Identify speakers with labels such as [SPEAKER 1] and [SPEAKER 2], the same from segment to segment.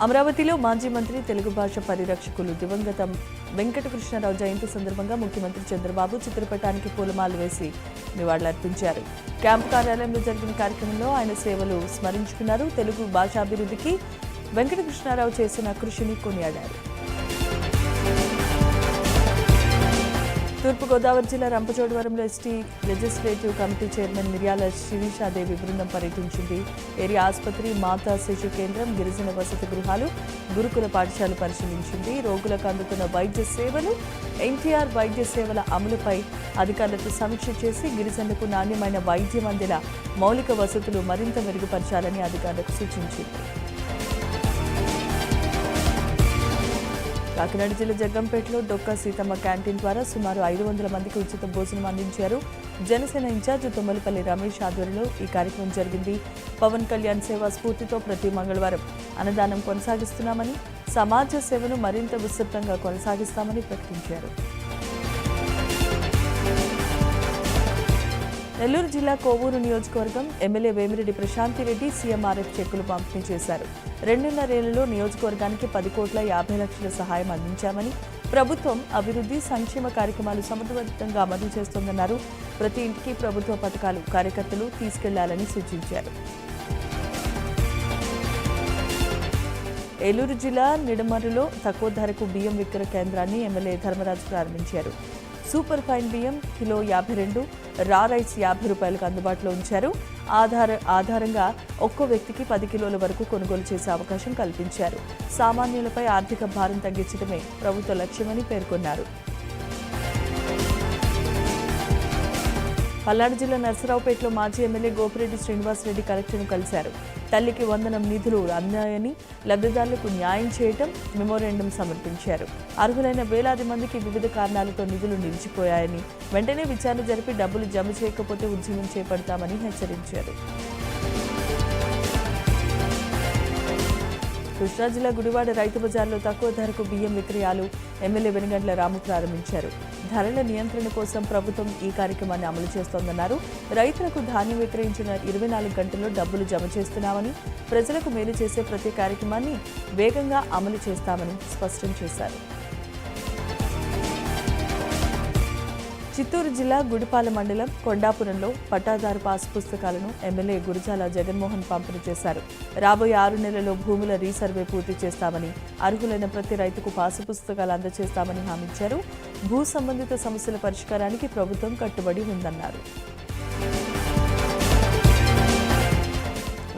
[SPEAKER 1] అమరావతిలో మాజీ మంత్రి తెలుగు భాష పరిరక్షకులు దివంగత వెంకటకృష్ణారావు జయంతి సందర్భంగా ముఖ్యమంత్రి చంద్రబాబు చిత్రపటానికి పూలమాలలు వేసి నివాళులర్పించారు. క్యాంపు కార్యాలయంలో జరిగిన కార్యక్రమంలో ఆయన సేవలు స్మరించుకున్నారు. తెలుగు భాషాభివృద్ధికి వెంకటకృష్ణారావు చేసిన కృషిని కొనియాడారు. తూర్పుగోదావరి జిల్లా రంపచోడవరంలో ఎస్టీ లెజిస్లేటివ్ కమిటీ చైర్మన్ మిర్యాల శిరీషాదేవి బృందం పర్యటించింది. ఏరియా ఆసుపత్రి, మాతా శిశు కేంద్రం, గిరిజన వసతి గృహాలు, గురుకుల పాఠశాల పరిశీలించింది. రోగులకు అందుతున్న వైద్య సేవలు, ఎన్టీఆర్ వైద్య సేవల అమలుపై అధికారులతో సమీక్ష చేసి గిరిజనులకు నాణ్యమైన వైద్యం అందేలా మౌలిక వసతులు మరింత మెరుగుపరచాలని అధికారులకు సూచించింది. కాకినాడ జిల్లా జగ్గంపేటలో డొక్కా సీతమ్మ క్యాంటీన్ ద్వారా సుమారు 500 మందికి ఉచిత భోజనం అందించారు. జనసేన ఇన్ఛార్జ్ తుమ్మలపల్లి రమేష్ ఆధ్వర్యంలో ఈ కార్యక్రమం జరిగింది. పవన్ కళ్యాణ్ సేవా స్ఫూర్తితో ప్రతి మంగళవారం అన్నదానం కొనసాగిస్తున్నామని, సమాజ సేవను మరింత విస్తృతంగా కొనసాగిస్తామని ప్రకటించారు. నెల్లూరు జిల్లా కోవూరు నియోజకవర్గం ఎమ్మెల్యే వేమిరెడ్డి ప్రశాంతిరెడ్డి సీఎంఆర్ఎఫ్ చెక్కులు పంపిణీ చేశారు. 2.5 ఏళ్లలో నియోజకవర్గానికి 10,50,00,000 సహాయం అందించామని, ప్రభుత్వం అభివృద్ధి సంక్షేమ కార్యక్రమాలు సమర్థవంతంగా అమలు చేస్తోందన్నారు. ప్రతి ఇంటికి ప్రభుత్వ పథకాలు కార్యకర్తలు తీసుకెళ్లాలని సూచించారు. ఏలూరు జిల్లా నిడమరులో తక్కువ ధరకు బియ్యం విక్రయ కేంద్రాన్ని ఎమ్మెల్యే ధర్మరాజు ప్రారంభించారు. సూపర్ ఫైన్ బియ్యం కిలో 52, రా రైస్ 50 రూపాయలకు అందుబాటులో ఉంచారు. ఆధారంగా ఒక్కో వ్యక్తికి 10 కిలోల వరకు కొనుగోలు చేసే అవకాశం కల్పించారు. సామాన్యులపై ఆర్థిక భారం తగ్గించడమే ప్రభుత్వ లక్ష్యమని పేర్కొన్నారు. పల్నాడు జిల్లా నర్సరావుపేటలో మాజీ ఎమ్మెల్యే గోపిరెడ్డి శ్రీనివాసరెడ్డి కలెక్టర్ను కలిశారు. తల్లికి వందనం నిధులు అందాయని, లబ్ధిదారులకు న్యాయం చేయటం మెమోరాండం సమర్పించారు. అర్హులైన వేలాది మందికి వివిధ కారణాలతో నిధులు నిలిచిపోయాయని, వెంటనే విచారణ జరిపి డబ్బులు జమ చేయకపోతే ఉద్యమం చేపడతామని హెచ్చరించారు. కృష్ణా జిల్లా గుడివాడ రైతు బజార్లో తక్కువ ధరకు బియ్యం విక్రయాలు ఎమ్మెల్యే వెనుగండ్ల రాము ప్రారంభించారు. ధరల నియంత్రణ కోసం ప్రభుత్వం ఈ కార్యక్రమాన్ని అమలు చేస్తోందన్నారు. రైతులకు ధాన్యం విక్రయించిన 24 గంటల్లో డబ్బులు జమ చేస్తున్నామని, ప్రజలకు మేలు చేసే ప్రతి కార్యక్రమాన్ని వేగంగా అమలు చేస్తామని స్పష్టం చేశారు. చిత్తూరు జిల్లా గుడిపాల మండలం కొండాపురంలో పట్టాదారు పాస్ పుస్తకాలను ఎమ్మెల్యే గురజాల జగన్మోహన్ పంపిణీ చేశారు. రాబోయే 6 నెలల్లో భూముల రీసర్వే పూర్తి చేస్తామని, అర్హులైన ప్రతి రైతుకు పాసు పుస్తకాలు అందజేస్తామని హామీ ఇచ్చారు. భూ సంబంధిత సమస్యల పరిష్కారానికి ప్రభుత్వం కట్టుబడి ఉందన్నారు.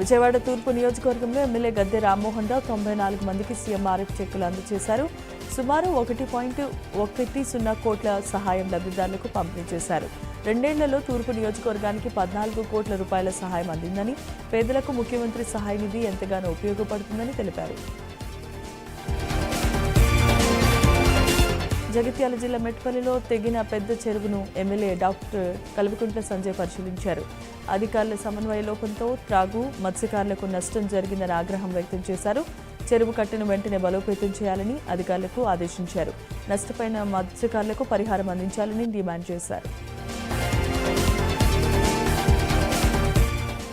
[SPEAKER 1] విజయవాడ తూర్పు నియోజకవర్గంలో ఎమ్మెల్యే గద్దె రామ్మోహన్ రావు 94 మందికి సీఎంఆర్ఎఫ్ చెక్కులు అందజేశారు. సుమారు 1.10 కోట్ల సహాయం లబ్ధిదారులకు పంపిణీ చేశారు. 2 ఏళ్లలో తూర్పు నియోజకవర్గానికి 14 కోట్ల రూపాయల సహాయం అందిందని, పేదలకు ముఖ్యమంత్రి సహాయ నిధి ఎంతగానో ఉపయోగపడుతుందని తెలిపారు. జగిత్యాల జిల్లా మెట్పల్లిలో తెగిన పెద్ద చెరువును ఎమ్మెల్యే డాక్టర్ కల్వకుంట్ల సంజయ్ పరిశీలించారు. అధికారుల సమన్వయ లోపంతో త్రాగు, మత్స్యకారులకు నష్టం జరిగిందని ఆగ్రహం వ్యక్తం చేశారు. చెరువు కట్టను వెంటనే బలోపేతం చేయాలని అధికారులకు ఆదేశించారు. నష్టపోయిన మత్స్యకారులకు పరిహారం అందించాలని డిమాండ్ చేశారు.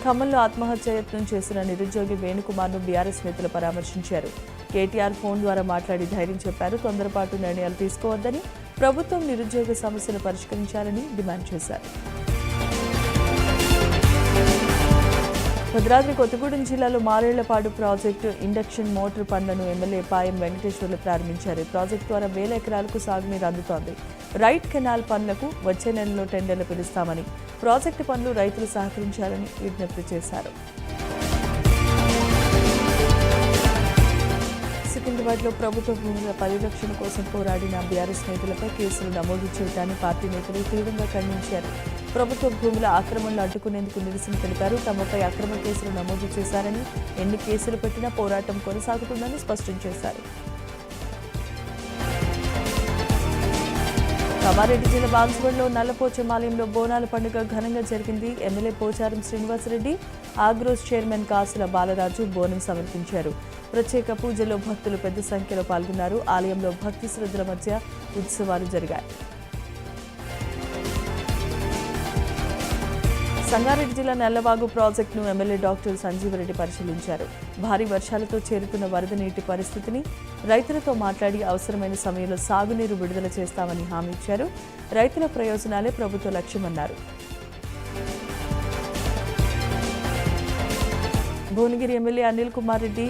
[SPEAKER 1] ఖమ్మంలో ఆత్మహత్యాయత్నం చేసిన నిరుద్యోగి వేణుకుమార్ను బీఆర్ఎస్ నేతలు పరామర్శించారు. కేటీఆర్ ఫోన్ ద్వారా మాట్లాడి ధైర్యం చెప్పారు. తొందరపాటు నిర్ణయాలు తీసుకోవద్దని, ప్రభుత్వం నిరుద్యోగ సమస్యలు పరిష్కరించాలని డిమాండ్ చేశారు. భద్రాద్రి కొత్తగూడెం జిల్లాలో మారేళ్లపాడు ప్రాజెక్టు ఇండక్షన్ మోటార్ పనులను ఎమ్మెల్యే పాయం వెంకటేశ్వర్లు ప్రారంభించారు. ప్రాజెక్టు ద్వారా 1000 ఎకరాలకు సాగునీరు అందుతోంది. రైట్ కెనాల్ పనులకు వచ్చే నెలలో టెండర్లు పిలుస్తామని, ప్రాజెక్టు పనులు రైతులు సహకరించాలని విజ్ఞప్తి చేశారు. సికింద్రాబాద్లో ప్రభుత్వ భూముల పరిరక్షణ కోసం పోరాడిన బీఆర్ఎస్ నేతలపై కేసులు నమోదు చేయడాన్ని పార్టీ నేతలు తీవ్రంగా ఖండించారు. ప్రభుత్వ భూముల ఆక్రమణలు అడ్డుకునేందుకు నిరసన తెలిపారు. తమపై అక్రమ కేసులు నమోదు చేశారని, ఎన్ని కేసులు పెట్టినా పోరాటం కొనసాగుతుందని స్పష్టం చేశారు. కామారెడ్డి జిల్లా బాన్సువాడలో నల్లపోచమాలయంలో బోనాల పండుగ ఘనంగా జరిగింది. ఎమ్మెల్యే పోచారం శ్రీనివాసరెడ్డి, ఆగ్రోస్ చైర్మన్ కాసుల బాలరాజు బోనం సమర్పించారు. ప్రత్యేక పూజలో భక్తులు పెద్ద సంఖ్యలో పాల్గొన్నారు. ఆలయంలో భక్తి శ్రద్ధల మధ్య ఉత్సవాలు జరిగాయి. సంగారెడ్డి జిల్లా నల్లవాగు ప్రాజెక్టును ఎమ్మెల్యే డాక్టర్ సంజీవరెడ్డి పరిశీలించారు. భారీ వర్షాలతో చేరుతున్న వరద నీటి పరిస్థితిని రైతులతో మాట్లాడి అవసరమైన సమయంలో సాగునీరు విడుదల చేస్తామని హామీ ఇచ్చారు. రైతుల ప్రయోజనాలే ప్రభుత్వ లక్ష్యమన్నారు. భువనగిరి ఎమ్మెల్యే అనిల్ కుమార్ రెడ్డి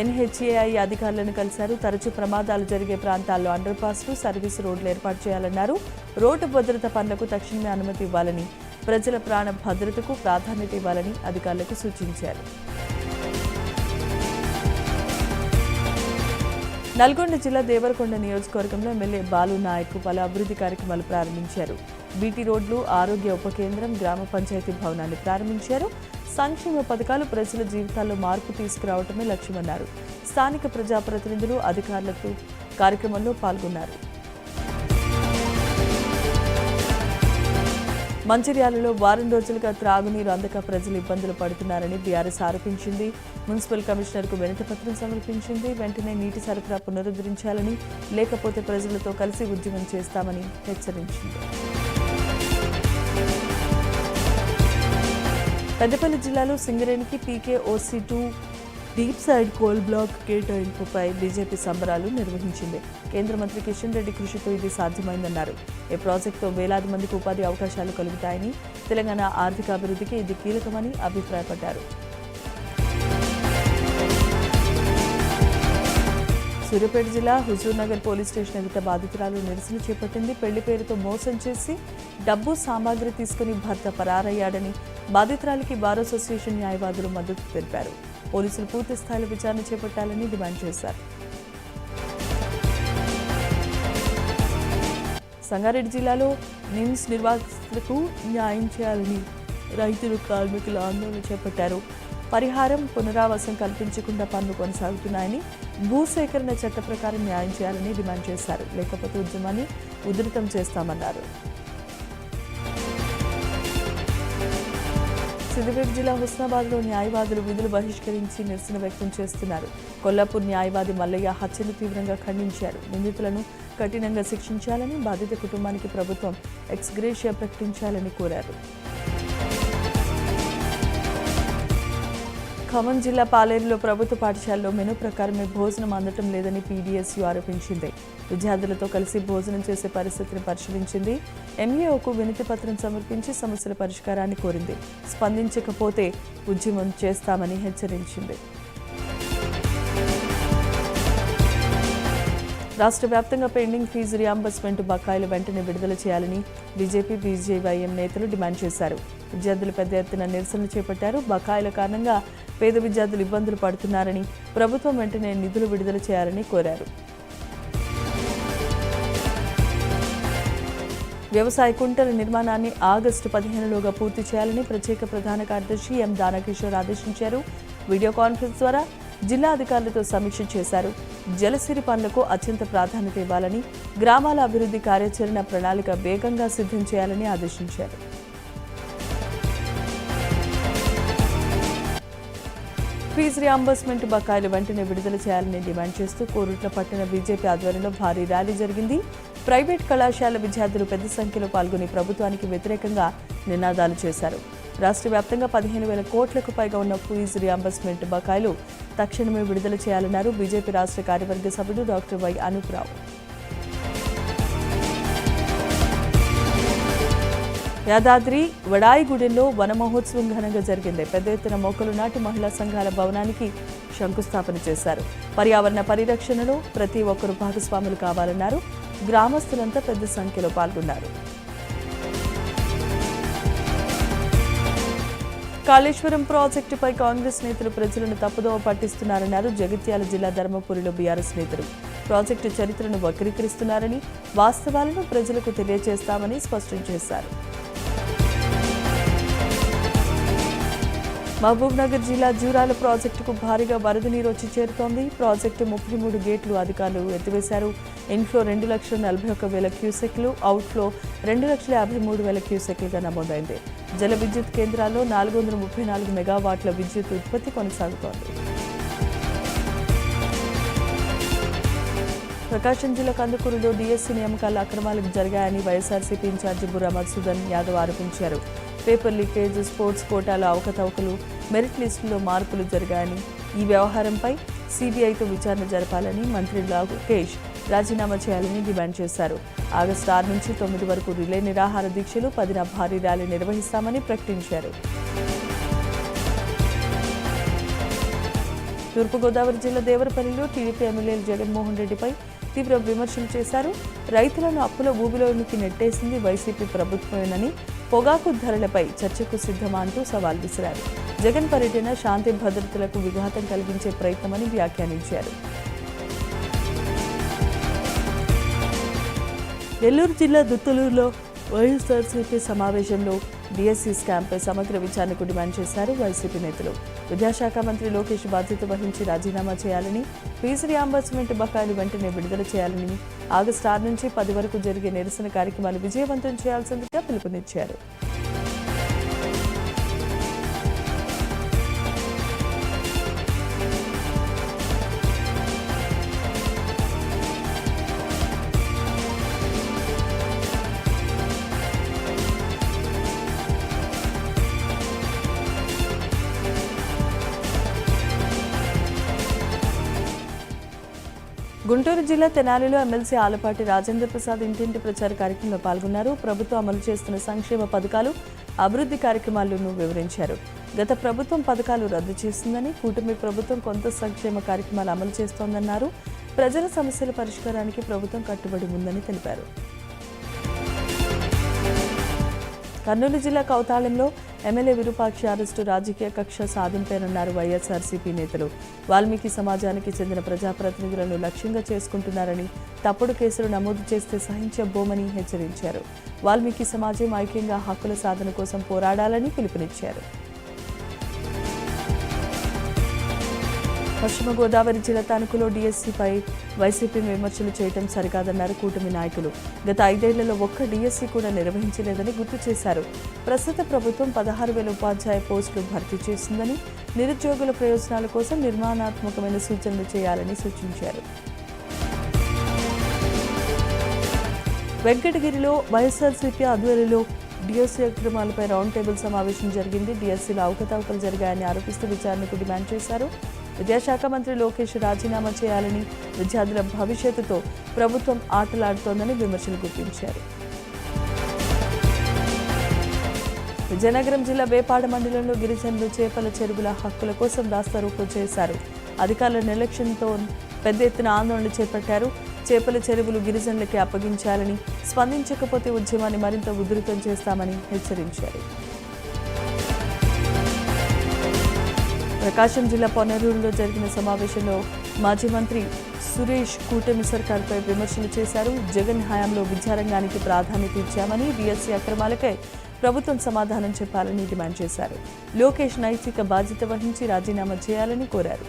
[SPEAKER 1] ఎన్హెచ్ఏఐ అధికారులను కలిశారు. తరచూ ప్రమాదాలు జరిగే ప్రాంతాల్లో అండర్ పాస్లు, సర్వీస్ రోడ్లు ఏర్పాటు చేయాలన్నారు. రోడ్డు భద్రత పనులకు తక్షణమే అనుమతి ఇవ్వాలని, ప్రజల ప్రాణ భద్రతకు ప్రాధాన్యత ఇవ్వాలని అధికారులకు సూచించారు. నల్గొండ జిల్లా దేవరకొండ నియోజకవర్గంలో ఎమ్మెల్యే బాలు నాయక్ పలు అభివృద్ధి కార్యక్రమాలు ప్రారంభించారు. బీటీ రోడ్లు, ఆరోగ్య ఉప కేంద్రం, గ్రామ పంచాయతీ భవనాన్ని ప్రారంభించారు. సంక్షేమ పథకాలు ప్రజల జీవితాల్లో మార్పు తీసుకురావడమే లక్ష్యమన్నారు. స్థానిక ప్రజాప్రతినిధులు, అధికారులకు కార్యక్రమంలో పాల్గొన్నారు. మంచిర్యాలలో వారం రోజులుగా త్రాగునీరు అందక ప్రజలు ఇబ్బందులు పడుతున్నారని బీఆర్ఎస్ ఆరోపించింది. మున్సిపల్ కమిషనర్కు వినతిపత్రం సమర్పించింది. వెంటనే నీటి సరఫరా పునరుద్ధరించాలని, లేకపోతే ప్రజలతో కలిసి ఉద్యమం చేస్తామని హెచ్చరించింది. పెద్దపల్లి జిల్లాలో సింగరేణికి PKOC2 deep side coal block కేటాయింపుపై బీజేపీ సంబరాలు నిర్వహించింది. కేంద్ర మంత్రి కిషన్ రెడ్డి కృషితో ఇది సాధ్యమైందన్నారు. ఈ ప్రాజెక్టుతో వేలాది మందికి ఉపాధి అవకాశాలు కలుగుతాయని, తెలంగాణ ఆర్థికాభివృద్ధికి ఇది కీలకమని అభిప్రాయపడ్డారు. సూర్యాపేట జిల్లా హుజూర్నగర్ పోలీస్ స్టేషన్ ఎదుట బాధితురాలు నిరసన చేపట్టింది. పెళ్లి పేరుతో మోసం చేసి డబ్బు, సామాగ్రి తీసుకుని భర్త పరారయ్యాడని బాధితురాలికి బార్ అసోసియేషన్ న్యాయవాదులు మద్దతు తెలిపారు. పోలీసులు పూర్తి స్థాయిలో విచారణ చేపట్టాలని డిమాండ్ చేశారు. సంగారెడ్డి జిల్లాలో నిమ్స్ నిర్వాసితులకు న్యాయం చేయాలని రైతులు, కార్మికులు ఆందోళన చేపట్టారు. పరిహారం, పునరావాసం కల్పించకుండా పనులు కొనసాగుతున్నాయని, భూసేకరణ చట్ట ప్రకారం న్యాయం చేయాలని డిమాండ్ చేశారు. లేకపోతే ఉద్యమాన్ని ఉధృతం చేస్తామన్నారు. సిద్దిపేట జిల్లా హుస్నాబాద్లో న్యాయవాదులు విధులు బహిష్కరించి నిరసన వ్యక్తం చేస్తున్నారు. కొల్లాపూర్ న్యాయవాది మల్లయ్య హత్యను తీవ్రంగా ఖండించారు. నిందితులను కఠినంగా శిక్షించాలని, బాధిత కుటుంబానికి ప్రభుత్వం ఎక్స్ గ్రేషియా ప్రకటించాలని కోరారు. ఖమ్మం జిల్లా పాలేరులో ప్రభుత్వ పాఠశాలలో మెనూ ప్రకారమే భోజనం అందటం లేదని PDSU ఆరోపించింది. విద్యార్థులతో కలిసి భోజనం చేసే పరిస్థితిని పరిశీలించింది. MAOకు వినతి పత్రం సమర్పించి సమస్యల పరిష్కారాన్ని కోరింది. స్పందించకపోతే ఉద్యమం చేస్తామని హెచ్చరించింది. రాష్ట్ర వ్యాప్తంగా పెండింగ్ ఫీజు రియంబర్స్మెంట్ బకాయిలు వెంటనే విడుదల చేయాలని బీజేపీ, BJYM నేతలు డిమాండ్ చేశారు. విద్యార్థులు పెద్ద ఎత్తున నిరసన చేపట్టారు. బకాయిల కారణంగా పేద విద్యార్థులు ఇబ్బందులు పడుతున్నారని, ప్రభుత్వం వెంటనే నిధులు విడుదల చేయాలని కోరారు. వ్యవసాయ కుంటల నిర్మాణాన్ని ఆగస్టు 15లోగా పూర్తి చేయాలని ప్రత్యేక ప్రధాన కార్యదర్శి M. దానకిషోర్ ఆదేశించారు. వీడియో కాన్ఫరెన్స్ ద్వారా జిల్లా అధికారులతో సమీక్ష చేశారు. జలసిరి పనులకు అత్యంత ప్రాధాన్యత ఇవ్వాలని, గ్రామాల అభివృద్ధి కార్యాచరణ ప్రణాళిక వేగంగా సిద్ధం చేయాలని ఆదేశించారు. ఫీజు రియంబర్స్మెంట్ బకాయిలు వెంటనే విడుదల చేయాలని డిమాండ్ చేస్తూ కోరుట్ల పట్టణ బీజేపీ ఆధ్వర్యంలో భారీ ర్యాలీ జరిగింది. ప్రైవేట్ కళాశాల విద్యార్థులు పెద్ద సంఖ్యలో పాల్గొని ప్రభుత్వానికి వ్యతిరేకంగా నినాదాలు చేశారు. రాష్ట్ర వ్యాప్తంగా 15,000 కోట్లకు పైగా ఉన్న ఫీజు రియంబర్స్మెంట్ బకాయిలు తక్షణమే విడుదల చేయాలన్నారు బీజేపీ రాష్ట్ర కార్యవర్గ సభ్యుడు డాక్టర్ వై. అనూప్రావు. యాదాద్రి వడాయిగూడెంలో వన మహోత్సవం ఘనంగా జరిగింది. పెద్ద ఎత్తున మొక్కలు నాటి మహిళా సంఘాల భవనానికి శంకుస్థాపన చేశారు. పర్యావరణ పరిరక్షణలో ప్రతి ఒక్కరూ భాగస్వాములు కావాలన్నారు. గ్రామస్తులంతా పెద్ద సంఖ్యలో పాల్గొన్నారు. కాళేశ్వరం ప్రాజెక్టుపై కాంగ్రెస్ నేతలు ప్రజలను తప్పుదోవ పట్టిస్తున్నారన్నారు జగిత్యాల జిల్లా ధర్మపురిలో బీఆర్ఎస్ నేతలు. ప్రాజెక్టు చరిత్రను వక్రీకరిస్తున్నారని, వాస్తవాలను ప్రజలకు తెలియజేస్తామని స్పష్టం చేశారు. మహబూబ్నగర్ జిల్లా జూరాల ప్రాజెక్టుకు భారీగా వరద నీరు వచ్చి చేరుతోంది. ప్రాజెక్టు 33 గేట్లు అధికారులు ఎత్తివేశారు. ఇన్ఫ్లో 2,41,000 క్యూసెక్లు, అవుట్ఫ్లో 2,53,000 క్యూసెక్లుగా నమోదైంది. జల విద్యుత్ కేంద్రాల్లో 434 మెగావాట్ల విద్యుత్ ఉత్పత్తి కొనసాగుతోంది. ప్రకాశం జిల్లా కందుకూరులో DSC నియామకాల అక్రమాలకు జరిగాయని వైఎస్ఆర్సీపీ ఇన్ఛార్జి బుర్రా మధుసూదన్ యాదవ్ ఆరోపించారు. పేపర్ లీకేజ్, స్పోర్ట్స్ కోటాలో అవకతవకలు, మెరిట్ లిస్టులో మార్పులు జరిగాయని, ఈ వ్యవహారంపై సిబిఐతో విచారణ జరపాలని మంత్రి లోకేష్ రాజీనామా చేయాలని డిమాండ్ చేశారు. ఆగస్టు 6 నుంచి 9 వరకు రిలే నిరాహార దీక్షలు, 10న భారీ ర్యాలీ నిర్వహిస్తామని ప్రకటించారు. తూర్పుగోదావరి జిల్లా దేవరపల్లిలో టీడీపీ ఎమ్మెల్యేలు జగన్మోహన్ రెడ్డిపై తీవ్ర విమర్శలు చేశారు. రైతులను అప్పుల ఊబిలోనికి నెట్టేసింది వైసీపీ ప్రభుత్వమేనని, పొగాకు ధరలపై చర్చకు సిద్ధమా అంటూ సవాల్ విసిరారు. జగన్ పర్యటన శాంతి భద్రతలకు విఘాతం కలిగించే ప్రయత్నమని వ్యాఖ్యానించారు. నెల్లూరు జిల్లా దుత్తలూరులో వైఎస్ఆర్సీపీ సమావేశంలో డిఎస్సీ స్కామ్పై సమగ్ర విచారణకు డిమాండ్ చేశారు వైసీపీ నేతలు. విద్యాశాఖ మంత్రి లోకేష్ బాధ్యత వహించి రాజీనామా చేయాలని, ఫీజు రియంబర్స్మెంట్ బకాయిలు వెంటనే విడుదల చేయాలని, ఆగస్టు 6 నుంచి 10 వరకు జరిగే నిరసన కార్యక్రమాలు విజయవంతం చేయాల్సిందిగా పిలుపునిచ్చారు. గుంటూరు జిల్లా తెనాలిలో ఎమ్మెల్సీ ఆలపాటి రాజేంద్ర ప్రసాద్ ఇంటింటి ప్రచార కార్యక్రమంలో పాల్గొన్నారు. ప్రభుత్వం అమలు చేస్తున్న సంక్షేమ పథకాలు, అభివృద్ధి కార్యక్రమాలను వివరించారు. గత ప్రభుత్వం పథకాలు రద్దు చేసిందని, కూటమి ప్రభుత్వం కొంత సంక్షేమ కార్యక్రమాలు అమలు చేస్తోందన్నారు. ప్రజల సమస్యల పరిష్కారానికి ప్రభుత్వం కట్టుబడి ఉందని తెలిపారు. కర్నూలు జిల్లా కౌతాళంలో ఎమ్మెల్యే విరూపాక్షి అరెస్టు రాజకీయ కక్ష సాధింపేనన్నారు వైఎస్ఆర్సీపీ నేతలు. వాల్మీకి సమాజానికి చెందిన ప్రజాప్రతినిధులను లక్ష్యంగా చేసుకుంటున్నారని, తప్పుడు కేసులు నమోదు చేస్తే సహించబోమని హెచ్చరించారు. వాల్మీకి సమాజం ఐక్యంగా హక్కుల సాధన కోసం పోరాడాలని పిలుపునిచ్చారు. పశ్చిమ గోదావరి జిల్లా తణుకులో డిఎస్సీపై వైసీపీ విమర్శలు చేయడం సరికాదన్నారు కూటమి నాయకులు. గత 5 ఏళ్లలో ఒక్క డిఎస్సీ కూడా నిర్వహించలేదని గుర్తు చేశారు. ప్రస్తుత ప్రభుత్వం 16,000 ఉపాధ్యాయ పోస్టులు భర్తీ చేసిందని, నిరుద్యోగుల ప్రయోజనాల కోసం నిర్మాణాత్మకమైన సూచనలు చేయాలని సూచించారు. వెంకటగిరిలో వైఎస్ఆర్సీపీ ఆధ్వర్యంలో డిఎస్సీ అక్రమాలపై రౌండ్ టేబుల్ సమావేశం జరిగింది. డిఎస్సీలో అవకతవకలు జరిగాయని ఆరోపిస్తూ విచారణకు డిమాండ్ చేశారు. విద్యాశాఖ మంత్రి లోకేష్ రాజీనామా చేయాలని, విద్యార్థుల భవిష్యత్తుతో ప్రభుత్వం ఆటలాడుతోందని విమర్శలు గుర్తించారు. విజయనగరం జిల్లా వేపాడ మండలంలో గిరిజనులు చేపల చెరువుల హక్కుల కోసం రాస్తారోకో చేశారు. అధికారుల నిర్లక్ష్యంతో పెద్ద ఎత్తున ఆందోళన చేపట్టారు. చేపల చెరువులు గిరిజనులకి అప్పగించాలని, స్పందించకపోతే ఉద్యమాన్ని మరింత ఉధృతం చేస్తామని హెచ్చరించారు. ప్రకాశం జిల్లా పొన్నూరులో జరిగిన సమావేశంలో మాజీ మంత్రి సురేష్ కూటమి సర్కార్పై విమర్శలు చేశారు. జగన్ హయాంలో విద్యారంగానికి ప్రాధాన్యత ఇచ్చామని, డిఎస్సీ అక్రమాలకై ప్రభుత్వం సమాధానం చెప్పాలని డిమాండ్ చేశారు. లోకేష్ నైతిక బాధ్యత వహించి రాజీనామా చేయాలని కోరారు.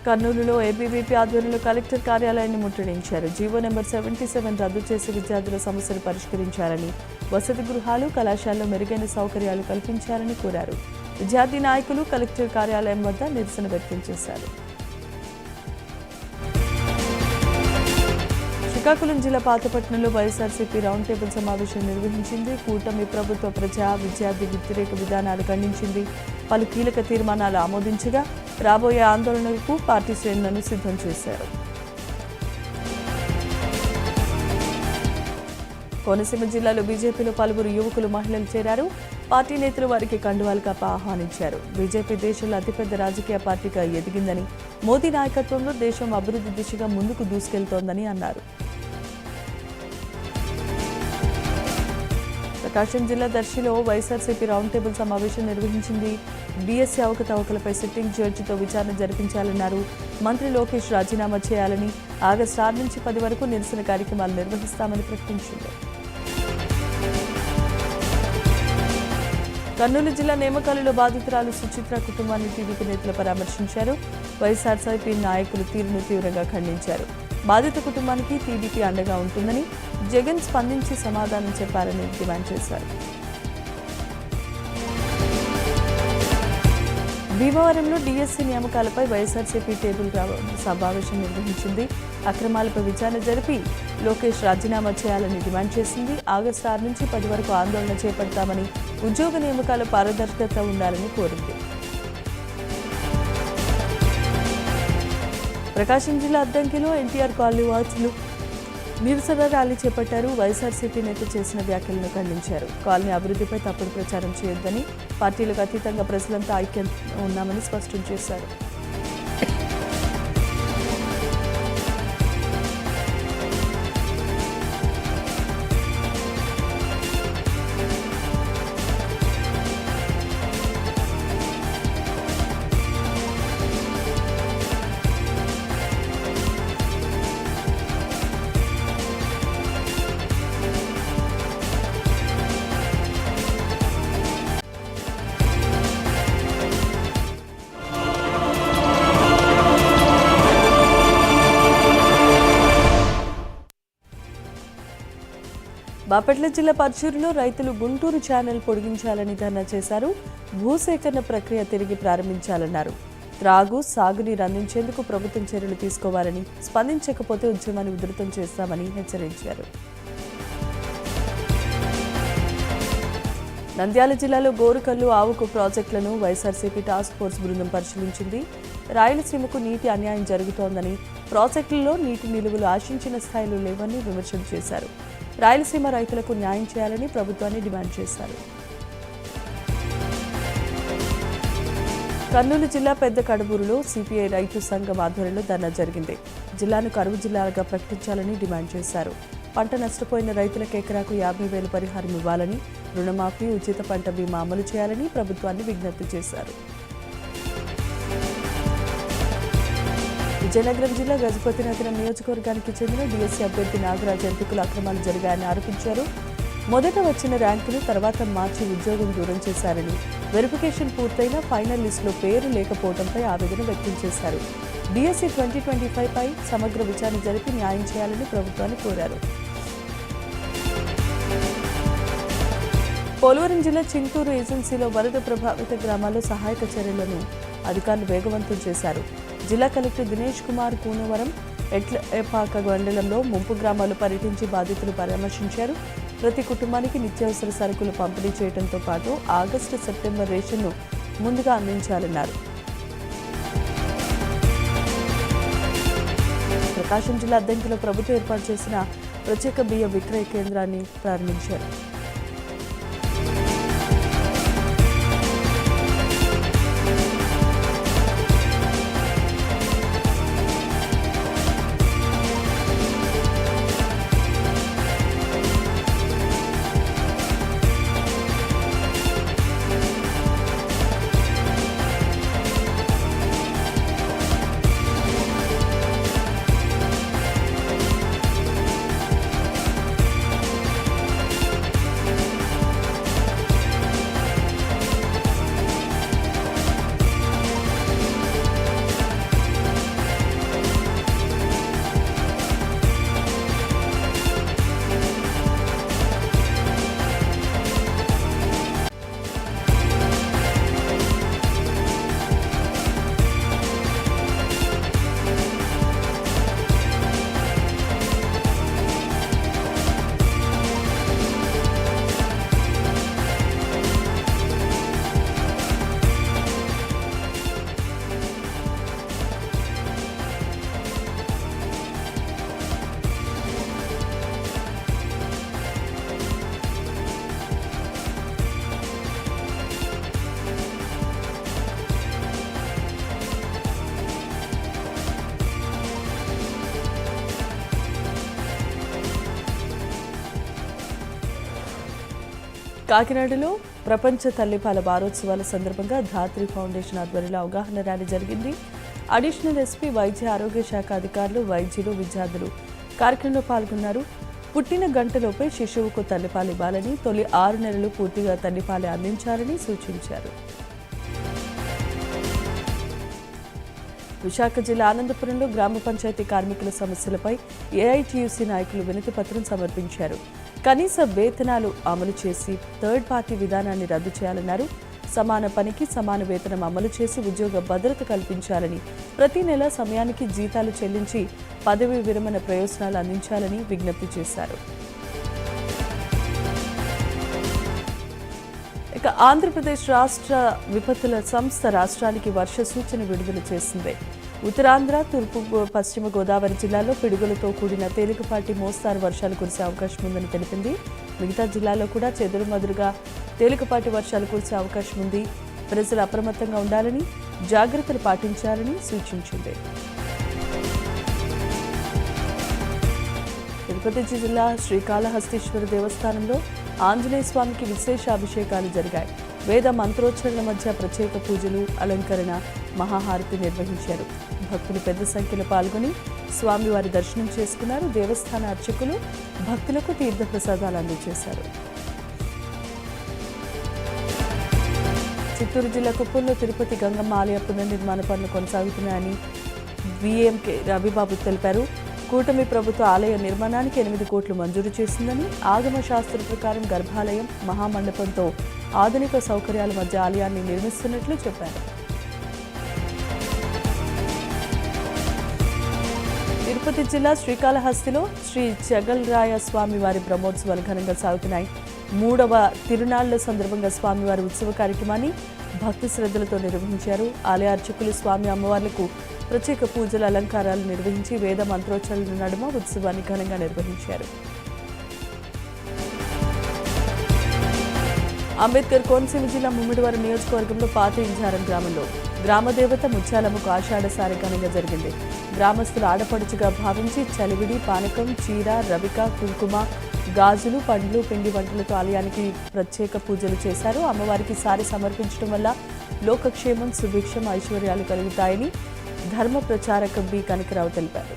[SPEAKER 1] కర్నూలులో ఏబీవీపీ ఆధ్వర్యంలో కలెక్టర్ కార్యాలయాన్ని ముట్టడించారు. జీవో నెంబర్ 77 రద్దు చేసి విద్యార్థుల సమస్యలు పరిష్కరించాలని, వసతి గృహాలు, కళాశాలలో మెరుగైన సౌకర్యాలు కల్పించాలని కోరారు. విద్యార్థి నాయకులు కలెక్టర్ కార్యాలయం వద్ద నిరసన వ్యక్తం చేశారు. శ్రీకాకుళం జిల్లా పాతపట్నంలో వైఎస్ఆర్సీపీ రౌండ్ టేబుల్ సమావేశం నిర్వహించింది. కూటమి ప్రభుత్వ విద్యార్థి వ్యతిరేక విధానాలు ఖండించింది. పలు కీలక తీర్మానాలు ఆమోదించగా, రాబోయే ఆందోళనలకు పార్టీ శ్రేణులను సిద్ధం చేశారు. కోనసీమ జిల్లాలో బీజేపీలో పలువురు యువకులు, మహిళలు చేరారు. పార్టీ నేతలు వారికి కండువాలు కప్ప ఆహ్వానించారు. బీజేపీ దేశంలో అతిపెద్ద రాజకీయ పార్టీగా ఎదిగిందని, మోదీ నాయకత్వంలో దేశం అభివృద్ధి దిశగా ముందుకు దూసుకెళ్తోందని అన్నారు. ప్రకాశం జిల్లా దర్శిలో వైఎస్ఆర్సీపీ రౌండ్ టేబుల్ సమావేశం నిర్వహించింది. డిఎస్సీ అవకతవకలపై సిట్టింగ్ జడ్జితో విచారణ జరిపించాలన్నారు. మంత్రి లోకేష్ రాజీనామా చేయాలని, ఆగస్టు 6 నుంచి 10 వరకు నిరసన కార్యక్రమాలు నిర్వహిస్తామని ప్రకటించింది. కర్నూలు జిల్లా నేమకాలులో బాధితురాలు సుచిత్ర కుటుంబాన్ని టీడీపీ నేతలు పరామర్శించారు. వైఎస్ఆర్సీపీ నాయకులు తీరును తీవ్రంగా ఖండించారు. బాధిత కుటుంబానికి టీడీపీ అండగా ఉంటుందని, జగన్ స్పందించి సమాధానం చెప్పాలని డిమాండ్ చేశారు. భీమవరంలో డిఎస్సీ నియామకాలపై వైఎస్ఆర్సీపీ టేబుల్ సమావేశం నిర్వహించింది. అక్రమాలపై విచారణ జరిపి లోకేష్ రాజీనామా చేయాలని డిమాండ్ చేసింది. ఆగస్టు 6 నుంచి 10 వరకు ఆందోళన చేపడతామని, ఉద్యోగ నియామకాల పారదర్శకత ఉండాలని కోరింది. ప్రకాశం జిల్లా అద్దంకిలో ఎన్టీఆర్ కాలనీ వాసులు నిరసన ర్యాలీ చేపట్టారు. వైఎస్ఆర్సీపీ నేత చేసిన వ్యాఖ్యలను ఖండించారు. కాలనీ అభివృద్ధిపై తప్పుడు ప్రచారం చేయొద్దని, పార్టీలకు అతీతంగా ప్రజలంతా ఐక్యంగా ఉన్నామని స్పష్టం చేశారు. బాపట్ల జిల్లా పర్చూరులో రైతులు గుంటూరు ఛానల్ పొడిగించాలని ధర్నా చేశారు. భూసేకరణ ప్రక్రియ తిరిగి ప్రారంభించాలన్నారు. త్రాగు, సాగునీరు అందించేందుకు ప్రభుత్వం చర్యలు తీసుకోవాలని, స్పందించకపోతే ఉద్యమాన్ని ఉధృతం చేస్తామని హెచ్చరించారు. నంద్యాల జిల్లాలో గోరుకల్లు, ఆవుకు ప్రాజెక్టులను వైఎస్ఆర్సీపీ టాస్క్ ఫోర్స్ బృందం పరిశీలించింది. రాయలసీమకు నీటి అన్యాయం జరుగుతోందని, ప్రాజెక్టుల్లో నీటి నిలువలు ఆశించిన స్థాయిలో లేవని విమర్శలు చేశారు. రాయలసీమ రైతులకు న్యాయం చేయాలని ప్రభుత్వాన్ని డిమాండ్ చేశారు. కర్నూలు జిల్లా పెద్ద కడబూరులో సిపిఐ రైతు సంఘం ఆధ్వర్యంలో ధర్నా జరిగింది. జిల్లాను కరువు జిల్లాగా ప్రకటించాలని డిమాండ్ చేశారు. పంట నష్టపోయిన రైతులకు ఎకరాకు 50,000 పరిహారం ఇవ్వాలని, రుణమాఫీ, ఉచిత పంట బీమా అమలు చేయాలని ప్రభుత్వాన్ని విజ్ఞప్తి చేశారు. విజయనగరం జిల్లా గజపతి నగరం నియోజకవర్గానికి చెందిన డిఎస్సీ అభ్యర్థి నాగరాజ్ ఎంపికలు అక్రమాలు జరిగాయని ఆరోపించారు. మొదట వచ్చిన ర్యాంకును తర్వాత మార్చి ఉద్యోగం దూరం చేశారని, వెరిఫికేషన్ పూర్తయిన ఫైనల్ లిస్టులో పేరు లేకపోవడంపై ఆవేదన వ్యక్తం చేశారు. డిఎస్సీ 2025 పై సమగ్ర విచారణ జరిపి న్యాయం చేయాలని ప్రభుత్వాన్ని కోరారు. పోలవరం జిల్లా చింతూరు ఏజెన్సీలో వరద ప్రభావిత గ్రామాల్లో సహాయక చర్యలను అధికారులు వేగవంతం చేశారు. జిల్లా కలెక్టర్ దినేష్ కుమార్ కూనవరం, ఎట్లపాక మండలంలో ముంపు గ్రామాలు పర్యటించి బాధితులు పరామర్శించారు. ప్రతి కుటుంబానికి నిత్యావసర సరుకులు పంపిణీ చేయడంతో పాటు ఆగస్టు, సెప్టెంబర్ రేషన్ను ముందుగా అందించాలన్నారు. ప్రకాశం జిల్లా అద్దంకిలో ప్రభుత్వం ఏర్పాటు చేసిన ప్రత్యేక బియ్య విక్రయ కేంద్రాన్ని ప్రారంభించారు. కాకినాడలో ప్రపంచ తల్లిపాల వారోత్సవాల సందర్భంగా ధాత్రి ఫౌండేషన్ ఆధ్వర్యంలో అవగాహన ర్యాలీ జరిగింది. అడిషనల్ ఎస్పీ, వైద్య ఆరోగ్య శాఖ అధికారులు, వైద్యులు, విద్యార్థులు కార్యక్రమంలో పాల్గొన్నారు. పుట్టిన గంటలోపే శిశువుకు తల్లిపాలు ఇవ్వాలని, తొలి 6 నెలలు పూర్తిగా తల్లిపాలే అందించాలని సూచించారు. విశాఖ జిల్లా ఆనందపురంలో గ్రామ పంచాయతీ కార్మికుల సమస్యలపై ఏఐటీయూసీ నాయకులు వినతి పత్రం సమర్పించారు. కనీస వేతనాలు అమలు చేసి థర్డ్ పార్టీ విధానాన్ని రద్దు చేయాలన్నారు. సమాన పనికి సమాన వేతనం అమలు చేసి ఉద్యోగ భద్రత కల్పించాలని, ప్రతి నెల సమయానికి జీతాలు చెల్లించి పదవీ విరమణ ప్రయోజనాలు అందించాలని విజ్ఞప్తి చేశారు. ఇక ఆంధ్రప్రదేశ్ రాష్ట్ర విపత్తుల సంస్థ రాష్ట్రానికి వర్ష సూచన విడుదల చేసింది. ఉత్తరాంధ్ర, తూర్పు పశ్చిమ గోదావరి జిల్లాల్లో పిడుగులతో కూడిన తేలికపాటి మోస్తారు వర్షాలు కురిసే అవకాశం ఉందని తెలిపింది. మిగతా జిల్లాల్లో కూడా చెదురుమదురుగా తేలికపాటి వర్షాలు కురిసే అవకాశం ఉంది. ప్రజలు అప్రమత్తంగా ఉండాలని, జాగ్రత్తలు పాటించాలని సూచించింది. తిరుపతి జిల్లా శ్రీకాళహస్తీశ్వర దేవస్థానంలో ఆంజనేయ స్వామికి విశేష అభిషేకాలు జరిగాయి. వేద మంత్రోచ్చరణల మధ్య ప్రత్యేక పూజలు, అలంకరణ, మహాహారతి నిర్వహించారు. భక్తులు పెద్ద సంఖ్యలో పాల్గొని స్వామివారి దర్శనం చేసుకున్నారు. దేవస్థాన అర్చకులు భక్తులకు తీర్థ ప్రసాదాలు అందజేశారు. చిత్తూరు జిల్లా కుప్పంలో తిరుపతి గంగమ్మ ఆలయ పునర్నిర్మాణ పనులు కొనసాగుతున్నాయని వీఎంకే రవిబాబు తెలిపారు. కూటమి ప్రభుత్వ ఆలయ నిర్మాణానికి 8 కోట్లు మంజూరు చేసిందని, ఆగమ శాస్త్ర ప్రకారం గర్భాలయం, మహామండపంతో ఆధునిక సౌకర్యాల మధ్య ఆలయాన్ని నిర్మిస్తున్నట్లు చెప్పారు. తిరుపతి జిల్లా శ్రీకాళహస్తిలో శ్రీ చెగల్రాయ స్వామివారి బ్రహ్మోత్సవాలు ఘనంగా సాగుతున్నాయి. 3వ తిరునాళ్ల సందర్భంగా స్వామివారి ఉత్సవ కార్యక్రమాన్ని భక్తి శ్రద్ధలతో నిర్వహించారు. ఆలయ అర్చకులు స్వామి అమ్మవార్లకు ప్రత్యేక పూజల అలంకారాలు నిర్వహించి వేద మంత్రోచ్చరణల నడుమ ఉత్సవాన్ని ఘనంగా నిర్వహించారు. అంబేద్కర్ కోనసీమ జిల్లా ముమ్మిడివరం నియోజకవర్గంలో పాత ఇంజారం గ్రామంలో గ్రామదేవత ముత్యాలమ్మకు ఆషాఢసారి ఘనంగా జరిగింది. గ్రామస్తులు ఆడపడుచుగా భావించి చలివిడి, పానకం, చీర, రవిక, కుంకుమ, గాజులు, పండ్లు, పిండి వంటలతో ఆలయానికి ప్రత్యేక పూజలు చేశారు. అమ్మవారికి సారి సమర్పించడం వల్ల లోకక్షేమం, సుభిక్షం, ఐశ్వర్యాలు కలుగుతాయని ధర్మ ప్రచారక బి కనకరావు తెలిపారు.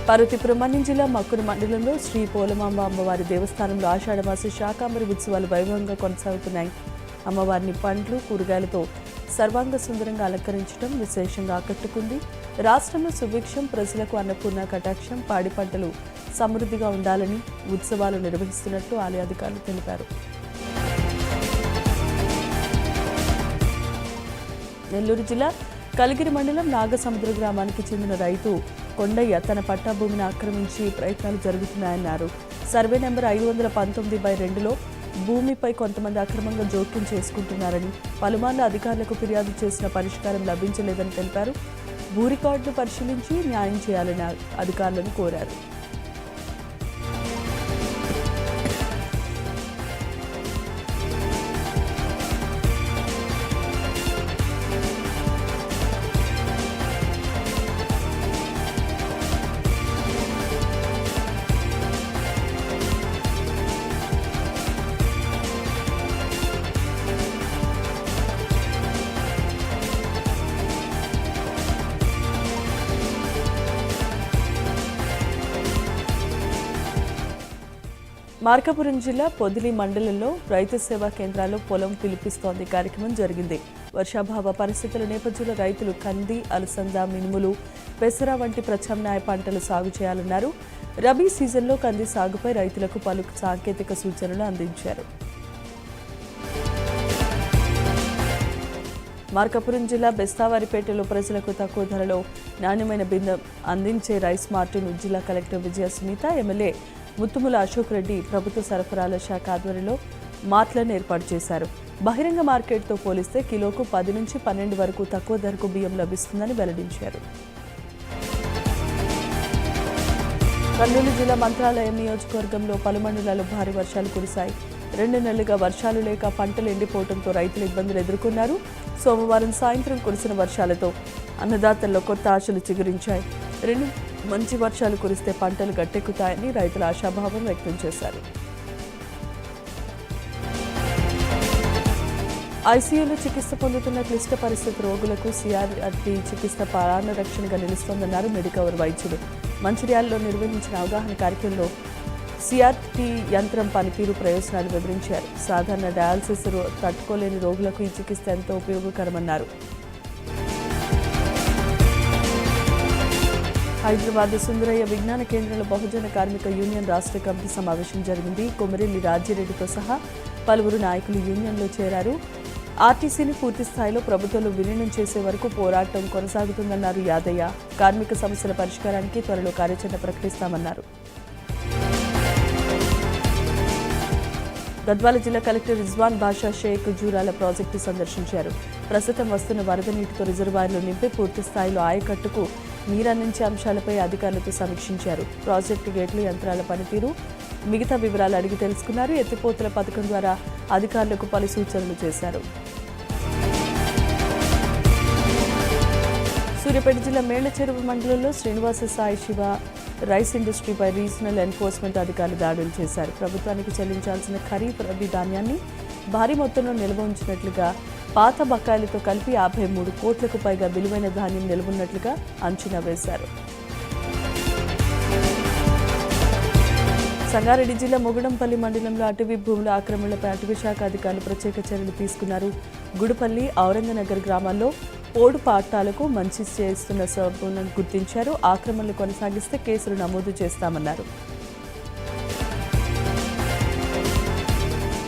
[SPEAKER 1] పార్వతీపురం మన్యం జిల్లా మక్కున మండలంలో శ్రీ పోలమాంబ అమ్మవారి దేవస్థానంలో ఆషాఢమాస శాకాంబరి ఉత్సవాలు వైభవంగా కొనసాగుతున్నాయి. అమ్మవారిని పండ్లు, కూరగాయలతో సర్వాంగ సుందరంగా అలంకరించడం విశేషంగా ఆకట్టుకుంది. రాష్ట్రంలో సుభిక్షం, ప్రజలకు అన్నపూర్ణ కటాక్షం, పాడి పంటలు సమృద్ధిగా ఉండాలని ఉత్సవాలు నిర్వహిస్తున్నట్లు ఆలయ అధికారులు తెలిపారు. నెల్లూరు జిల్లా కలిగిరి మండలం నాగసముద్ర గ్రామానికి చెందిన రైతు కొండయ్య తన పట్టా భూమిని ఆక్రమించి ప్రయత్నాలు జరుగుతున్నాయన్నారు. సర్వే నెంబర్ 519/2లో భూమిపై కొంతమంది అక్రమంగా జోక్యం చేసుకుంటున్నారని, పలుమార్లు అధికారులకు ఫిర్యాదు చేసిన పరిష్కారం లభించలేదని తెలిపారు. భూ రికార్డును పరిశీలించి న్యాయం చేయాలని అధికారులను కోరారు. మార్కాపురం జిల్లా పొదిలి మండలంలో రైతు సేవా కేంద్రాల్లో పొలం పిలిపిస్తోంది కార్యక్రమం జరిగింది. వర్షాభావ పరిస్థితుల నేపథ్యంలో రైతులు కంది, అలసంద, మినుములు, పెసర వంటి ప్రత్యామ్నాయ పంటలు సాగు చేయాలన్నారు. రబీ సీజన్లో కంది సాగుపై రైతులకు పలు సాంకేతిక సూచనలు అందించారు. మార్కాపురం జిల్లా బెస్తావారిపేటలో ప్రజలకు తక్కువ ధరలో నాణ్యమైన బియ్యం అందించే రైస్ మార్ట్ను జిల్లా కలెక్టర్ విజయ సునీత, ఎమ్మెల్యే ముత్తుముల అశోక్ రెడ్డి ప్రభుత్వ సరఫరాల శాఖ ఆధ్వర్యంలో మార్ట్లను ఏర్పాటు చేశారు. బహిరంగ మార్కెట్తో పోలిస్తే కిలోకు 10 నుంచి 12 వరకు తక్కువ ధరకు బియ్యం లభిస్తుందని వెల్లడించారు. కర్నూలు జిల్లా మంత్రాలయం నియోజకవర్గంలో పలు మండలాల్లో భారీ వర్షాలు కురిశాయి. 2 నెలలుగా వర్షాలు లేక పంటలు ఎండిపోవడంతో రైతులు ఇబ్బందులు ఎదుర్కొన్నారు. సోమవారం సాయంత్రం కురిసిన వర్షాలతో అన్నదాతల్లో కొత్త ఆశలు చిగురించాయి. 2 మంచి వర్షాలు కురిస్తే పంటలు గట్టెక్కుతాయని రైతులు ఆశాభావం వ్యక్తం చేశారు. ఐసీయూలో చికిత్స పొందుతున్న క్లిష్ట పరిస్థితి రోగులకు సిఆర్టీ చికిత్స ప్రాణ రక్షణగా నిలుస్తోందన్నారు మెడికవర్ వైద్యులు. మంచిర్యాలలో నిర్వహించిన అవగాహన కార్యక్రమంలో సిఆర్టీ యంత్రం పనితీరు ప్రయోజనాలు వివరించారు. సాధారణ డయాలసిస్ తట్టుకోలేని రోగులకు ఈ చికిత్స ఎంతో ఉపయోగకరమన్నారు. హైదరాబాద్ సుందరయ్య విజ్ఞాన కేంద్రంలో బహుజన కార్మిక యూనియన్ రాష్ట్ర కమిటీ సమావేశం జరిగింది. కొమిరెల్లి రాజిరెడ్డితో సహా పలువురు నాయకులు యూనియన్లో చేరారు. ఆర్టీసీని పూర్తి స్థాయిలో ప్రభుత్వంలో విలీనం చేసే వరకు పోరాటం కొనసాగుతుందన్నారు యాదయ్య. కార్మిక సమస్యల పరిష్కారానికి త్వరలో కార్యాచరణ ప్రకటిస్తామన్నారు. గద్వాల జిల్లా కలెక్టర్ రిజ్వాన్ బాషా షేక్ జూరాల ప్రాజెక్టు సందర్శించారు. ప్రస్తుతం వస్తున్న వరద నీటితో రిజర్వాయర్లు నింపి పూర్తి స్థాయిలో ఆయకట్టుకు నీరందించే అంశాలపై అధికారులతో సమీక్షించారు. ప్రాజెక్టు గేట్లు, యంత్రాల పనితీరు, మిగతా వివరాలు అడిగి తెలుసుకున్నారు. ఎత్తిపోతల పథకం ద్వారా అధికారులకు పలు సూచనలు చేశారు. సూర్యాపేట జిల్లా మేళ్లచెరువు మండలంలో శ్రీనివాస సాయి శివ రైస్ ఇండస్ట్రీపై రీజనల్ ఎన్ఫోర్స్మెంట్ అధికారులు దాడులు చేశారు. ప్రభుత్వానికి చెల్లించాల్సిన ఖరీఫ్ రబీ ధాన్యాన్ని భారీ మొత్తంలో నిల్వ ఉంచినట్లుగా, పాత బకాయిలతో కలిపి 53 కోట్లకు పైగా విలువైన ధాన్యం నిల్వన్నట్లుగా అంచనా వేశారు. సంగారెడ్డి జిల్లా మొగడంపల్లి మండలంలో అటవీ భూముల ఆక్రమణలపై అటవీ శాఖ అధికారులు ప్రత్యేక చర్యలు తీసుకున్నారు. గుడిపల్లి, ఔరంగనగర్ గ్రామాల్లో పోడు పాట్టాలకు మంచి చేస్తున్న సభ్యులను గుర్తించారు. ఆక్రమణలు కొనసాగిస్తే కేసులు నమోదు చేస్తామన్నారు.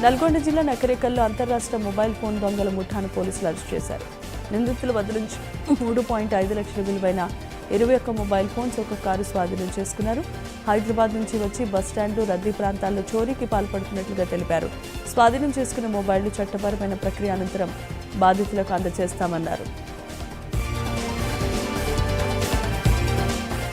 [SPEAKER 1] నల్గొండ జిల్లా నకరేకల్లో అంతర్రాష్ట్ర మొబైల్ ఫోన్ దొంగల ముఠాను పోలీసులు అరెస్ట్ చేశారు. నిందితుల వద్ద నుంచి 3.5 లక్షల విలువైన 21 మొబైల్ ఫోన్స్, ఒక కారు స్వాధీనం చేసుకున్నారు. హైదరాబాద్ నుంచి వచ్చి బస్టాండ్లు, రద్దీ ప్రాంతాల్లో చోరీకి పాల్పడుతున్నట్లుగా తెలిపారు. స్వాధీనం చేసుకున్న మొబైళ్లు చట్టపరమైన ప్రక్రియ అనంతరం బాధితులకు అందజేస్తామన్నారు.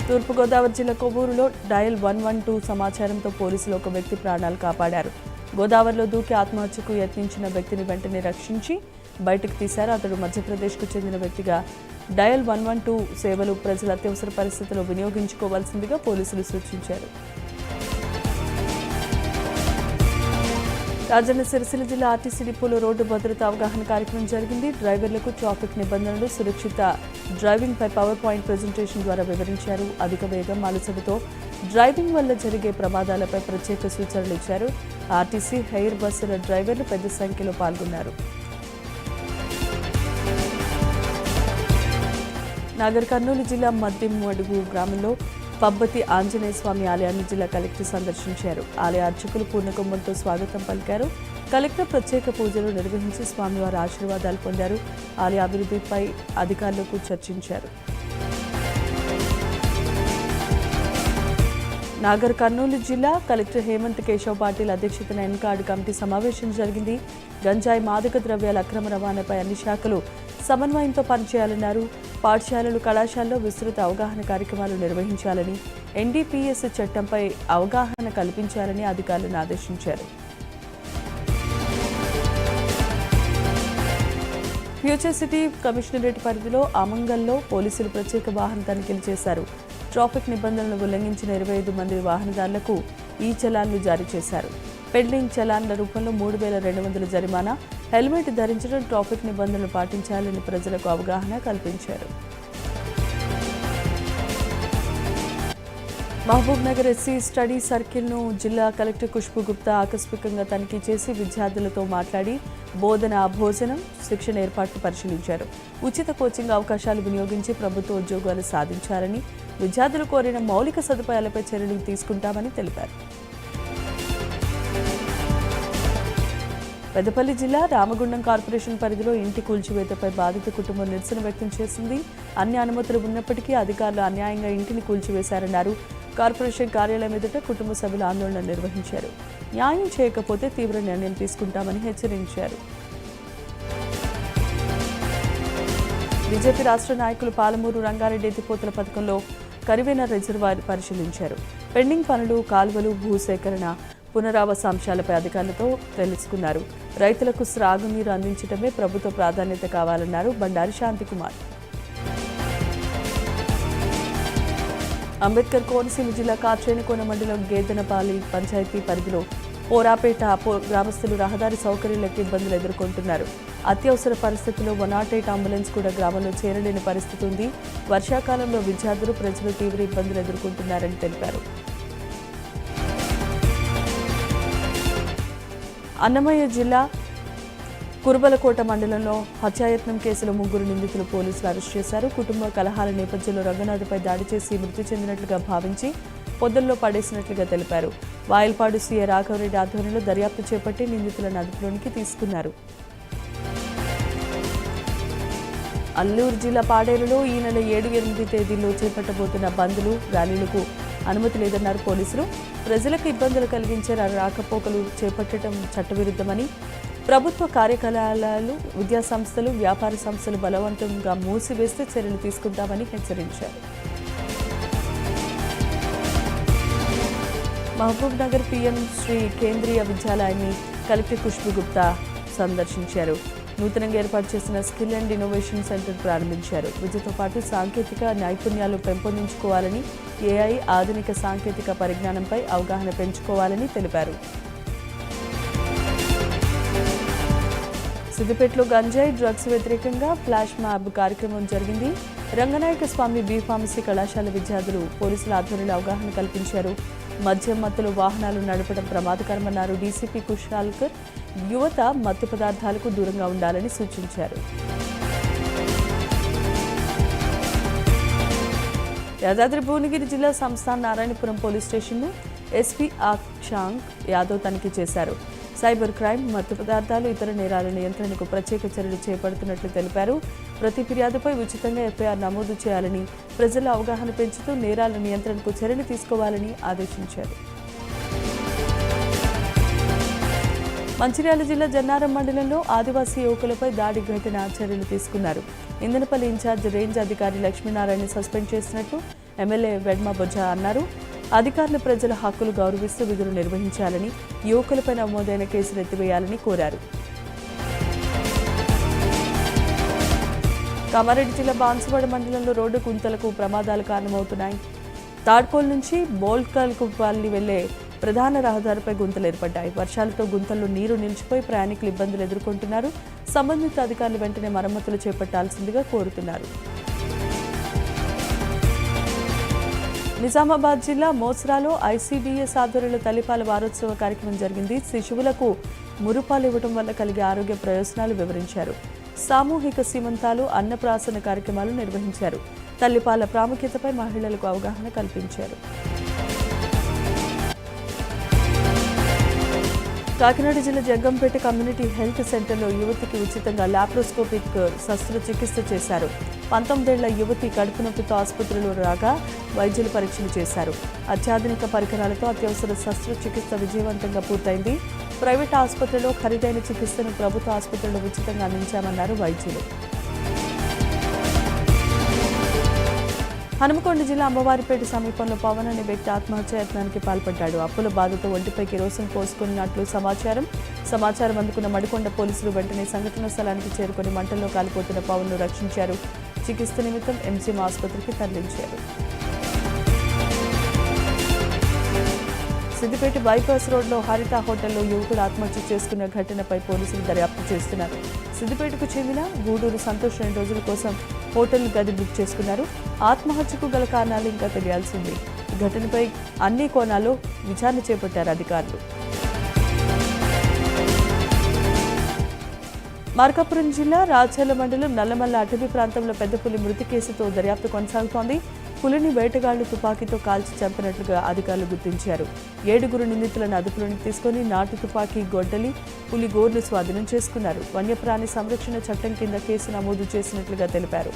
[SPEAKER 1] తూర్పుగోదావరి జిల్లా కొవ్వూరులో డయల్ 112 సమాచారంతో పోలీసులు ఒక వ్యక్తి ప్రాణాలు కాపాడారు. గోదావరిలో దూకి ఆత్మహత్యకు యత్నించిన వ్యక్తిని వెంటనే రక్షించి బయటకు తీశారు. అతడు మధ్యప్రదేశ్కు చెందిన వ్యక్తిగా డయల్ 112 సేవలు ప్రజలు అత్యవసర పరిస్థితుల్లో వినియోగించుకోవాల్సిందిగా పోలీసులు సూచించారు. రాజన్న సిరిసిల్ల జిల్లా ఆర్టీసీ డిపోలో రోడ్డు భద్రత అవగాహన కార్యక్రమం జరిగింది. డ్రైవర్లకు ట్రాఫిక్ నిబంధనలు, సురక్షిత డ్రైవింగ్ పై పవర్ పాయింట్ ప్రెజెంటేషన్ ద్వారా వివరించారు. అధిక వేగం, అలసటతో డ్రైవింగ్ వల్ల జరిగే ప్రమాదాలపై ప్రత్యేక సూచనలు ఇచ్చారు. ఆర్టీసీ, హెయిర్ బస్సుల డ్రైవర్లు పెద్ద సంఖ్యలో పాల్గొన్నారు. నాగర్ కర్నూలు జిల్లా మద్దిమడుగు గ్రామంలో పబ్బతి ఆంజనేయ స్వామి ఆలయాన్ని జిల్లా కలెక్టర్ సందర్శించారు. ఆలయ అర్చకులు పూర్ణకుంభంతో స్వాగతం పలికారు. కలెక్టర్ ప్రత్యేక పూజలు నిర్వహించి స్వామివారి ఆశీర్వాదాలు పొందారు. ఆలయ అభివృద్ధిపై అధికారులకు చర్చించారు. నాగర్ కర్నూలు జిల్లా కలెక్టర్ హేమంత్ కేశవ్ పాటిల్ అధ్యక్షతన ఎన్కార్డు కమిటీ సమావేశం జరిగింది. గంజాయి, మాదక ద్రవ్యాల అక్రమ రవాణాపై అన్ని శాఖలు సమన్వయంతో పనిచేయాలన్నారు. పాఠశాలలు, కళాశాలలో విస్తృత అవగాహన కార్యక్రమాలు నిర్వహించాలని, ఎన్డీపీఎస్ చట్టంపై అవగాహన కల్పించాలని అధికారులను ఆదేశించారు. ఫ్యూచర్ సిటీ కమిషనరేట్ పరిధిలో అమంగల్లో పోలీసులు ప్రత్యేక వాహన తనిఖీలు చేశారు. ట్రాఫిక్ నిబంధనలను ఉల్లంఘించిన 25 మంది వాహనదారులకు ఈ చలాన్లు జారీ చేశారు. పెండింగ్ చలాన్ల రూపంలో 3,200 జరిమానా, హెల్మెట్ ధరించడం, ట్రాఫిక్ నిబంధనలు పాటించాలని ప్రజలకు అవగాహన కల్పించారు. మహబూబ్ నగర్ ఎస్సీ స్టడీ సర్కిల్ను జిల్లా కలెక్టర్ ఖుష్బూ గుప్తా ఆకస్మికంగా తనిఖీ చేసి విద్యార్థులతో మాట్లాడి బోధన, భోజనం, శిక్షణ ఏర్పాట్లు పరిశీలించారు. ఉచిత కోచింగ్ అవకాశాలు వినియోగించి ప్రభుత్వ ఉద్యోగాలు సాధించాలని, విద్యార్థులు కోరిన మౌలిక సదుపాయాలపై చర్యలు తీసుకుంటామని తెలిపారు. పెద్దపల్లి జిల్లా రామగుండం కార్పొరేషన్ పరిధిలో ఇంటి కూల్చివేతపై బాధిత కుటుంబం నిరసన వ్యక్తం చేసింది. అన్ని అనుమతులు ఉన్నప్పటికీ అధికారులు అన్యాయంగా ఇంటిని కూల్చివేశారన్నారు. కార్పొరేషన్ కార్యాలయం ఎదుట కుటుంబ సభ్యులు ఆందోళన నిర్వహించారు. న్యాయం చేయకపోతే తీవ్ర నిర్ణయం తీసుకుంటామని హెచ్చరించారు. బీజేపీ రాష్ట్ర నాయకులు పాలమూరు రంగారెడ్డి ఎత్తిపోతల పథకంలో కరివేన రిజర్వాయర్ పరిశీలించారు. పెండింగ్ పనులు, కాలువలు, భూసేకరణ, పునరావాస అంశాలపై అధికారులతో తెలుసుకున్నారు. రైతులకు త్రాగునీరు అందించడమే ప్రభుత్వ ప్రాధాన్యత కావాలన్నారు బండారి శాంతికుమార్. అంబేద్కర్ కోనసీమ జిల్లా కాట్రేనికోన మండలం గేదెనపాలి పంచాయతీ పరిధిలో పోరాపేట గ్రామస్తులు రహదారి సౌకర్యాలకు ఇబ్బందులు ఎదుర్కొంటున్నారు. అత్యవసర పరిస్థితుల్లో 108 అంబులెన్స్ కూడా గ్రామంలో చేరలేని పరిస్థితి ఉంది. వర్షాకాలంలో విద్యార్థులు, ప్రజలు తీవ్ర ఇబ్బందులు ఎదుర్కొంటున్నారని తెలిపారు. అన్నమయ్య జిల్లా కురుబలకోట మండలంలో హత్యాయత్నం కేసులో 3 నిందితులు పోలీసులు అరెస్ట్ చేశారు. కుటుంబ కలహాల నేపథ్యంలో రంగనాథ్పై దాడి చేసి మృతి చెందినట్లుగా భావించి పొదల్లో పడేసినట్లుగా తెలిపారు. వాయల్పాడు సీఐ రాఘవరెడ్డి ఆధ్వర్యంలో దర్యాప్తు చేపట్టి నిందితులను అదుపులోనికి తీసుకున్నారు. అల్లూరు జిల్లా పాడేరులో ఈ నెల 7-8 తేదీల్లో చేపట్టబోతున్న బంద్లు, ర్యాలీలకు అనుమతి లేదన్నారు పోలీసులు. ప్రజలకు ఇబ్బందులు కలిగించే రాకపోకలు చేపట్టడం చట్టవిరుద్ధమని, ప్రభుత్వ కార్యకలాపాలు, విద్యా సంస్థలు, వ్యాపార సంస్థలు బలవంతంగా మూసివేస్తే చర్యలు తీసుకుంటామని హెచ్చరించారు. మహబూబ్ నగర్ పీఎం శ్రీ కేంద్రీయ విద్యాలయాన్ని కలెక్టర్ ఖుష్బూ గుప్తా సందర్శించారు. నూతనంగా ఏర్పాటు చేసిన స్కిల్ అండ్ ఇన్నోవేషన్ సెంటర్ ప్రారంభించారు. విద్యతో పాటు సాంకేతిక నైపుణ్యాలు పెంపొందించుకోవాలని, ఏఐ, ఆధునిక సాంకేతిక పరిజ్ఞానంపై అవగాహన పెంచుకోవాలని తెలిపారు. సిద్దిపేటలో గంజాయి, డ్రగ్స్ వ్యతిరేకంగా ఫ్లాష్ మ్యాబ్ కార్యక్రమం జరిగింది. రంగనాయక స్వామి బి ఫార్మసీ కళాశాల విద్యార్థులు పోలీసుల ఆధ్వర్యంలో అవగాహన కల్పించారు. మద్యం మత్తులో వాహనాలు నడపడం ప్రమాదకరమన్నారు డీసీపీ కుషాల్కర్. యువత మత్తు పదార్థాలకు దూరంగా ఉండాలని సూచించారు. యాదాద్రి భువనగిరి జిల్లా సంస్థాన్ నారాయణపురం పోలీస్ స్టేషన్ను ఎస్పీ అక్షాంక్ యాదవ్ తనిఖీ చేశారు. సైబర్ క్రైమ్, మత్తు పదార్థాలు, ఇతర నేరాల నియంత్రణకు ప్రత్యేక చర్యలు చేపడుతున్నట్లు తెలిపారు. ప్రతి ఫిర్యాదుపై ఉచితంగా ఎఫ్ఐఆర్ నమోదు చేయాలని, ప్రజల అవగాహన పెంచుతూ నేరాల నియంత్రణకు చర్యలు తీసుకోవాలని ఆదేశించారు. మంచిర్యాల జిల్లా జన్నారం మండలంలో ఆదివాసీ యువకులపై దాడి ఘటన చర్యలు తీసుకున్నారు. ఇందనపల్లి ఇన్ఛార్జ్ రేంజ్ అధికారి లక్ష్మీనారాయణ సస్పెండ్ చేసినట్లు ఎమ్మెల్యే వెడ్మ బొజ్జ అన్నారు. అధికారులు ప్రజల హక్కులు గౌరవిస్తూ విధులు నిర్వహించాలని, యువకులపై నమోదైన కేసులు ఎత్తివేయాలని కోరారు. కామారెడ్డి జిల్లా బాన్సువాడ మండలంలో రోడ్డు గుంతలకు ప్రమాదాలు కారణమవుతున్నాయి. తాడ్కోల్ నుంచి బోల్కల్కు వెళ్లే ప్రధాన రహదారిపై గుంతలు ఏర్పడ్డాయి. వర్షాలతో గుంతల్లో నీరు నిలిచిపోయి ప్రయాణికులు ఇబ్బందులు ఎదుర్కొంటున్నారు. సంబంధిత అధికారులు వెంటనే మరమ్మతులు చేపట్టాల్సిందిగా కోరుతున్నారు. నిజామాబాద్ జిల్లా మోస్రాలో ఐసీడీఎస్ ఆధ్వర్యంలో తల్లిపాల వారోత్సవ కార్యక్రమం జరిగింది. శిశువులకు మురుపాలు ఇవ్వడం వల్ల కలిగే ఆరోగ్య ప్రయోజనాలు వివరించారు. సామూహిక సీమంతాలు, అన్నప్రాసన కార్యక్రమాలు నిర్వహించారు. తల్లిపాల ప్రాముఖ్యతపై మహిళలకు అవగాహన కల్పించారు. కాకినాడ జిల్లా జగ్గంపేట కమ్యూనిటీ హెల్త్ సెంటర్లో యువతికి ఉచితంగా లాప్రోస్కోపిక్ శస్త్రచికిత్స చేశారు. 19 ఏళ్ల యువతి కడుపు నొప్పితో ఆసుపత్రిలో రాగా వైద్యులు పరీక్షలు చేశారు. అత్యాధునిక పరికరాలతో అత్యవసర శస్త్రచికిత్స విజయవంతంగా పూర్తయింది. ప్రైవేట్ ఆసుపత్రిలో ఖరీదైన చికిత్సను ప్రభుత్వ ఆసుపత్రిలో ఉచితంగా అందించామన్నారు వైద్యులు. హనుమకొండ జిల్లా అమ్మవారిపేట సమీపంలో పవన్ అనే వ్యక్తి ఆత్మహత్యాయత్నానికి పాల్పడ్డాడు. అప్పుల బాధతో ఒంటిపై కిరోసిన్ పోసుకున్నట్లు సమాచారం అందుకున్న మడికొండ పోలీసులు వెంటనే సంఘటన స్థలానికి చేరుకుని మంటల్లో కాలిపోతున్న పవన్ను రక్షించారు. చికిత్స నిమిత్తం ఎంసీఎం ఆసుపత్రికి తరలించారు. సిద్దిపేట బైపాస్ రోడ్లో హరిత హోటల్లో యువకుడు ఆత్మహత్య చేసుకున్న ఘటనపై పోలీసులు దర్యాప్తు చేస్తున్నారు. సిద్దిపేటకు చెందిన గూడూరు సంతోష్ 2 రోజుల కోసం హోటల్ గది బుక్ చేసుకున్నారు. ఆత్మహత్యకు గల కారణాలు ఇంకా తెలియాల్సింది. ఘటనపై అన్ని కోణాల్లో విచారణ చేపట్టారు అధికారులు. మార్కాపురం జిల్లా రాచర్ల మండలం నల్లమల్ల అటవీ ప్రాంతంలో పెద్ద పులి మృతి కేసుతో దర్యాప్తు కొనసాగుతోంది. పులిని వేటగాళ్లు తుపాకీతో కాల్చి చంపినట్లుగా అధికారులు గుర్తించారు. 7 నిందితులను అదుపులోకి తీసుకుని నాటు తుపాకీ, గొడ్డలి, పులి గోర్లు స్వాధీనం చేసుకున్నారు. వన్యప్రాణి సంరక్షణ చట్టం కింద కేసు నమోదు చేసినట్లుగా తెలిపారు.